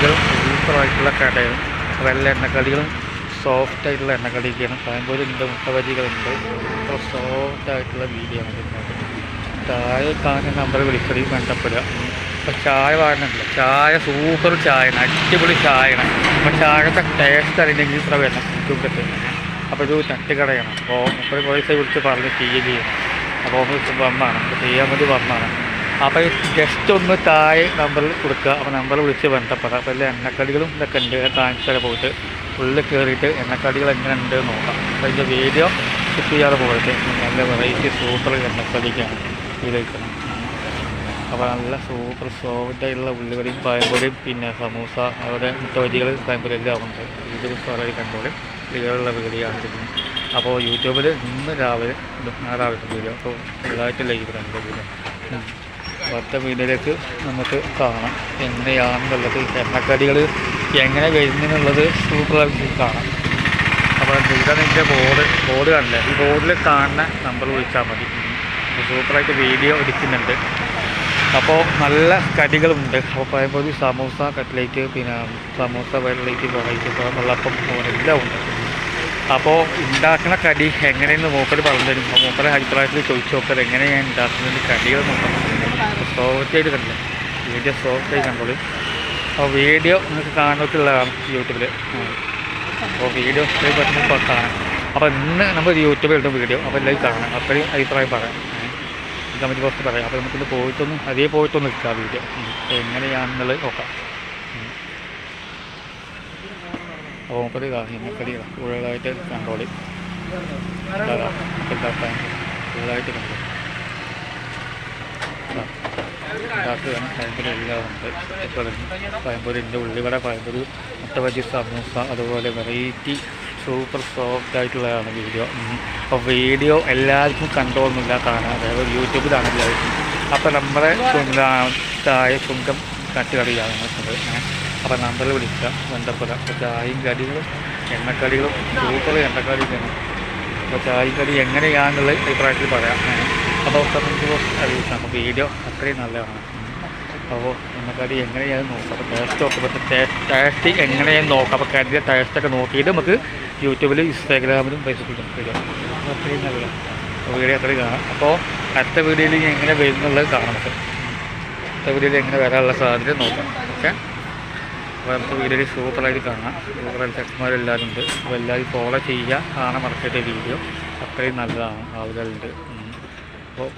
എണ്ണക്കടികളും സൂപ്പറായിട്ടുള്ള കടയും. അപ്പോൾ എല്ലാ എണ്ണക്കടികളും സോഫ്റ്റായിട്ടുള്ള എണ്ണക്കടിയൊക്കെയാണ്. പഴംപൊരിയുണ്ട്, മുട്ട ബജികളുണ്ട്. അപ്പോൾ സോഫ്റ്റായിട്ടുള്ള വീഡിയോ ആണ്. താഴെ കാണുന്ന നമ്പർ വിളിക്കടി ബന്ധപ്പെടുക. അപ്പോൾ ചായ വാങ്ങുന്നില്ല, ചായ സൂപ്പർ ചായയാണ്, അടിപൊളി ചായയാണ്. അപ്പോൾ ചായത്തെ ടേസ്റ്റ് അറിയണമെങ്കിൽ ഇത്ര വരണം യൂട്യൂബിലൊക്കെ. അപ്പോൾ ഇത് തട്ടുകടയാണ്. അപ്പോൾ മുപ്പത് പൈസ വിളിച്ച് പറഞ്ഞ് ചെയ്യുകയും അപ്പോൾ വന്നാണ് ചെയ്യാൻ വേണ്ടി വന്നാണ്. അപ്പോൾ ജസ്റ്റ് ഒന്ന് താഴെ നമ്പറിൽ കൊടുക്കുക. അപ്പോൾ നമ്പർ വിളിച്ച് ബന്ധപ്പെടാം. അപ്പോൾ എല്ലാ എണ്ണക്കടികളും ഇതൊക്കെ ഉണ്ട്. കാണിച്ചാൽ പോയിട്ട് ഉള്ളിൽ കയറിയിട്ട് എണ്ണക്കടികൾ എങ്ങനെ ഉണ്ട് നോക്കാം. അപ്പോൾ ഇതിൻ്റെ വീഡിയോ സ്കിപ്പ് ചെയ്യാതെ പോയിട്ട് നല്ല വെറൈറ്റി സൂപ്പർ എണ്ണക്കടിക്കാണ് ഇതിലേക്കണം. അപ്പോൾ നല്ല സൂപ്പർ സോഫ്റ്റായിട്ടുള്ള ഉള്ളിവടിയും പഴംപൊടിയും പിന്നെ സമൂസ അവിടെ മുട്ടവജികൾ പഴംപൊരി എല്ലാം ഉണ്ട്. ഇത് വളരെ കണ്ടോളും ക്ലിയറുള്ള വീഡിയോ ആണ്. അപ്പോൾ യൂട്യൂബിൽ ഇന്ന് രാവിലെ വീഡിയോ അപ്പോൾ ഫുള്ളായിട്ട് ലൈവ് രണ്ട് വീഡിയോ. അടുത്ത വീഡിയോയിലേക്ക് നമുക്ക് കാണാം എങ്ങനെയാണെന്നുള്ളത്, എണ്ണക്കടികൾ എങ്ങനെ വരുന്നതെന്നുള്ളത് സൂപ്പറായിട്ട് കാണാം. അപ്പോൾ ഇതാണ് എൻ്റെ ബോർഡ് കാണില്ല. ഈ ബോർഡിൽ കാണുന്ന നമ്പർ വിളിച്ചാൽ മതി. സൂപ്പറായിട്ട് വീഡിയോ എടുക്കുന്നുണ്ട്. അപ്പോൾ നല്ല കടികളുണ്ട്. അപ്പോൾ പഴംപൊരി, സമൂസ, കട്ട്ലേറ്റ്, പിന്നെ സമൂസ, വെള്ളേറ്റ്, വെള്ളേറ്റ്, വെള്ളപ്പം എല്ലാം ഉണ്ട്. അപ്പോൾ ഉണ്ടാക്കുന്ന കടി എങ്ങനെയെന്ന് മൂപ്പര് പറഞ്ഞു തരും. അപ്പോൾ മൂപ്പരെ അഭിപ്രായത്തിൽ ചോദിച്ചു നോക്കത് എങ്ങനെയാണ് ഉണ്ടാക്കുന്നത് കടികൾ നോക്കണം. സോഫ്റ്റായിട്ട് കണ്ടില്ല വീഡിയോ, സോഫ്റ്റായിട്ട് കണ്ടോളൂ. അപ്പോൾ വീഡിയോ നിങ്ങൾക്ക് കാണുന്നവർക്കുള്ളതാണ് യൂട്യൂബിൽ. അപ്പോൾ വീഡിയോ ഇത്രയും പറ്റുമ്പോൾ കാണാം. അപ്പോൾ ഇന്ന് നമ്മൾ യൂട്യൂബിൽ ഇടുന്ന വീഡിയോ അപ്പോൾ എല്ലാവരും കാണാം. അത്രയും അഭിപ്രായം പറയാം, കമൻറ്റ് ബോക്സിൽ പറയാം. അപ്പോൾ നമുക്കിത് പോയിട്ടൊന്നും നിൽക്കാം വീഡിയോ എങ്ങനെയാണെന്നുള്ളത് നോക്കാം. അപ്പോൾ മുപ്പത് എണ്ണക്കടി കൂടുതലായിട്ട് കണ്ടോളി. കൂടുതലായിട്ട് കണ്ടു ഉണ്ടാക്കുകയാണ്. പഴംപൊരി എല്ലാം ഉണ്ട്. പഴംപൊരിൻ്റെ ഉള്ളിവട, പഴംപൊരി, മുട്ട ബജി, സമൂസ, അതുപോലെ വെറൈറ്റി സൂപ്പർ സോഫ്റ്റായിട്ടുള്ളതാണ് വീഡിയോ. അപ്പോൾ വീഡിയോ എല്ലാവർക്കും കണ്ടോന്നുമില്ല കാണാൻ, അതായത് യൂട്യൂബിലാണ് എല്ലാവർക്കും. അപ്പോൾ നമ്മുടെ ചായ ചുങ്കം തട്ടുകടിയാണ് നോക്കുന്നത്. അപ്പോൾ നമ്പറിൽ വിളിക്കുക, ബന്ധപ്പെടുക. അപ്പോൾ ചായയും കടികളും എണ്ണക്കടികളും സൂപ്പർ എണ്ണക്കടിയാണ്. അപ്പോൾ ചായയും കടി എങ്ങനെയാണെന്നുള്ളത് അഭിപ്രായത്തിൽ പറയാം. അപ്പോൾ കമൻറ്റ് ബോക്സ് അറിയിക്കാം. അപ്പോൾ വീഡിയോ അത്രയും നല്ലതാണ്. അപ്പോൾ എണ്ണക്കടി എങ്ങനെയാണെന്ന് നോക്കാം. അപ്പോൾ ടേസ്റ്റ് നോക്കുമ്പോൾ ടേസ്റ്റ് എങ്ങനെയാണെന്ന് നോക്കാം. അപ്പോൾ കടിയുടെ ടേസ്റ്റൊക്കെ നോക്കിയിട്ട് നമുക്ക് യൂട്യൂബിൽ, ഇൻസ്റ്റാഗ്രാമിലും ഫേസ്ബുക്കിലും വീഡിയോ അത്രയും നല്ല വീഡിയോ അത്രയും കാണാം. അപ്പോൾ അടുത്ത വീഡിയോയിൽ എങ്ങനെ വരുന്നുള്ളത് കാണാം. നമുക്ക് അടുത്ത വീഡിയോയിൽ എങ്ങനെ വരാനുള്ള സാധ്യത നോക്കാം. ഓക്കെ, അപ്പോൾ നമുക്ക് വീഡിയോയിൽ സൂപ്പറായിട്ട് കാണാം. സൂപ്പറായിട്ട് ചെക്കന്മാരെല്ലാവരും ഉണ്ട്. അപ്പോൾ എല്ലാവരും ഫോളോ ചെയ്യുക, കാണാൻ മറക്കട്ടെ വീഡിയോ. അത്രയും നല്ലതാണ്, ആളുകളുണ്ട്. അപ്പോൾ